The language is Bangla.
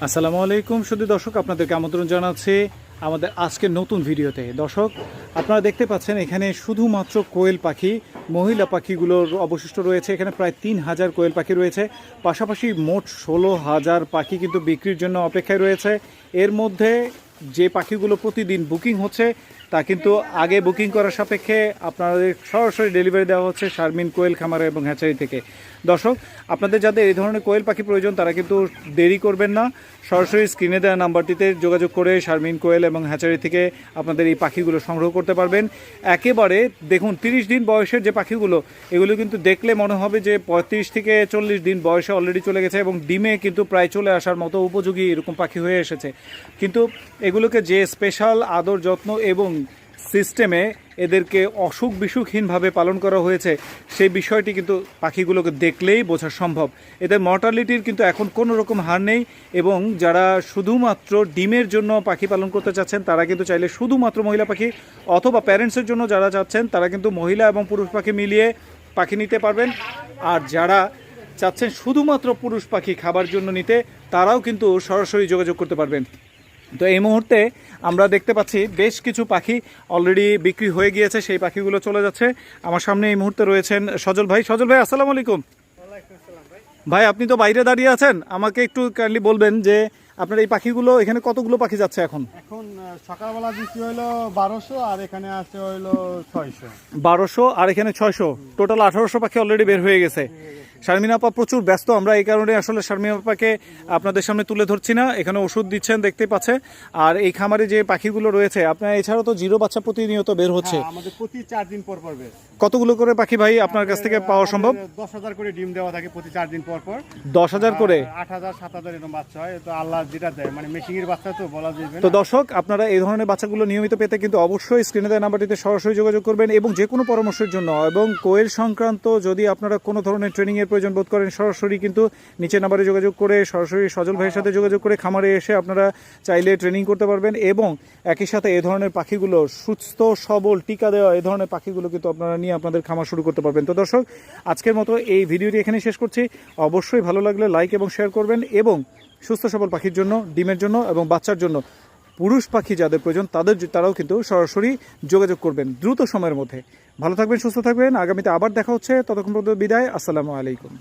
আসসালামু আলাইকুম শুধু দর্শক আপনাদেরকে আমন্ত্রণ জানাচ্ছি আমাদের আজকের নতুন ভিডিওতে। দর্শক আপনারা দেখতে পাচ্ছেন এখানে শুধুমাত্র কোয়েল পাখি, মহিলা পাখিগুলোর অবশিষ্ট রয়েছে। এখানে প্রায় 3000 কোয়েল পাখি রয়েছে, পাশাপাশি মোট 16,000 পাখি কিন্তু বিক্রির জন্য অপেক্ষায় রয়েছে। এর মধ্যে যে পাখিগুলো প্রতিদিন বুকিং হচ্ছে তা কিন্তু আগে বুকিং করার সাপেক্ষে আপনাদের সরাসরি ডেলিভারি দেওয়া হচ্ছে শারমিন কোয়েল খামার এবং হ্যাচারি থেকে। দর্শক আপনাদের যাদের এই ধরনের কোয়েল পাখি প্রয়োজন তারা কিন্তু দেরি করবেন না, সরাসরি স্ক্রিনে দেওয়া নাম্বারটিতে যোগাযোগ করে শারমিন কোয়েল এবং হ্যাচারি থেকে আপনাদের এই পাখিগুলো সংগ্রহ করতে পারবেন। একেবারে দেখুন 30 দিন বয়সের যে পাখিগুলো, এগুলো কিন্তু দেখলে মনে হবে যে 35 থেকে 40 দিন বয়সে অলরেডি চলে গেছে এবং ডিমে কিন্তু প্রায় চলে আসার মতো উপযোগী এরকম পাখি হয়ে এসেছে। কিন্তু এগুলোকে যে স্পেশাল আদর যত্ন এবং সিস্টেমে এদেরকে অসুখ বিসুখহীনভাবে পালন করা হয়েছে সেই বিষয়টি কিন্তু পাখিগুলোকে দেখলেই বোঝা সম্ভব। এদের মর্টালিটির কিন্তু এখন কোনো রকম হার নেই এবং যারা শুধুমাত্র ডিমের জন্য পাখি পালন করতে চাচ্ছেন তারা কিন্তু চাইলে শুধুমাত্র মহিলা পাখি, অথবা প্যারেন্টসের জন্য যারা চাচ্ছেন তারা কিন্তু মহিলা এবং পুরুষ পাখি মিলিয়ে পাখি নিতে পারবেন। আর যারা চাচ্ছেন শুধুমাত্র পুরুষ পাখি খাবার জন্য নিতে তারাও কিন্তু সরাসরি যোগাযোগ করতে পারবেন। তো এই মুহূর্তে আমরা দেখতে পাচ্ছি বেশ কিছু পাখি অলরেডি বিক্রি হয়ে গিয়েছে, সেই পাখিগুলো চলে যাচ্ছে। আমার সামনে এই মুহূর্তে রয়েছেন সজল ভাই। সজল ভাই আসসালামু আলাইকুম। ভাই আপনি তো বাইরে দাঁড়িয়ে আছেন, আমাকে একটু কাইন্ডলি বলবেন যে আপনার এই পাখিগুলো এখানে কতগুলো পাখি যাচ্ছে এখন? এখন সকালবেলা বিক্রি হইলো 1200 আর এখানে আছে হইলো 600। 1200 আর এখানে 600, টোটাল 1800 পাখি অলরেডি বের হয়ে গেছে। শারমিন আপা প্রচুর ব্যস্ত, আমরা এই কারণে আসলে শারমিন আপাকে আপনাদের সামনে তুলে ধরছি না। এখানে ওষুধ দিচ্ছেন দেখতে পাচ্ছে। আর এই খামারে যে পাখিগুলো রয়েছে আপনার এছাড়াও তো জিরো বাচ্চা প্রতিনিয়ত বের হচ্ছে। আমাদের প্রতি 4 দিন পর পর বের। কতগুলো করে পাখি ভাই আপনার কাছ থেকে পাওয়া সম্ভব? 10,000 করে ডিম দেওয়া থাকে প্রতি 4 দিন পর পর। 10,000 করে? 8,000 7,000 এরকম বাচ্চা হয়। তো আল্লাহ যেটা দেয়, মানে মেশিনের বাচ্চা তো বলা যাবে না। তো দর্শক আপনারা এই ধরনের বাচ্চাগুলো নিয়মিত পেতে কিন্তু অবশ্যই স্ক্রিনে দেওয়া নাম্বারটিতে সরাসরি যোগাযোগ করবেন এবং যে কোনো পরামর্শের জন্য এবং কোয়েল সংক্রান্ত যদি আপনারা কোনো ধরনের ট্রেনিংয়ের প্রয়োজন বোধ করেন সরাসরি কিন্তু নিচে নাম্বারে যোগাযোগ করে সরাসরি সজল ভাইয়ের সাথে যোগাযোগ করে খামারে এসে আপনারা চাইলে ট্রেনিং করতে পারবেন। এবং একই সাথে এই ধরনের পাখিগুলো সুস্থ সবল টিকা দেওয়া এই ধরনের পাখিগুলো কিন্তু আপনারা নিয়ে আপনাদের খামার শুরু করতে পারবেন। তো দর্শক আজকের মতো এই ভিডিওটি এখানে শেষ করছি। অবশ্যই ভালো লাগলে লাইক এবং শেয়ার করবেন এবং সুস্থ সবল পাখির জন্য, ডিমের জন্য এবং বাচ্চার জন্য পুরুষ পাখি যাদের প্রয়োজন তারাও কিন্তু সরাসরি যোগাযোগ করবেন দ্রুত সময়ের মধ্যে। ভালো থাকবেন, সুস্থ থাকবেন। আগামীতে আবার দেখা হচ্ছে, ততক্ষণ পর্যন্ত বিদায়। আসসালামু আলাইকুম।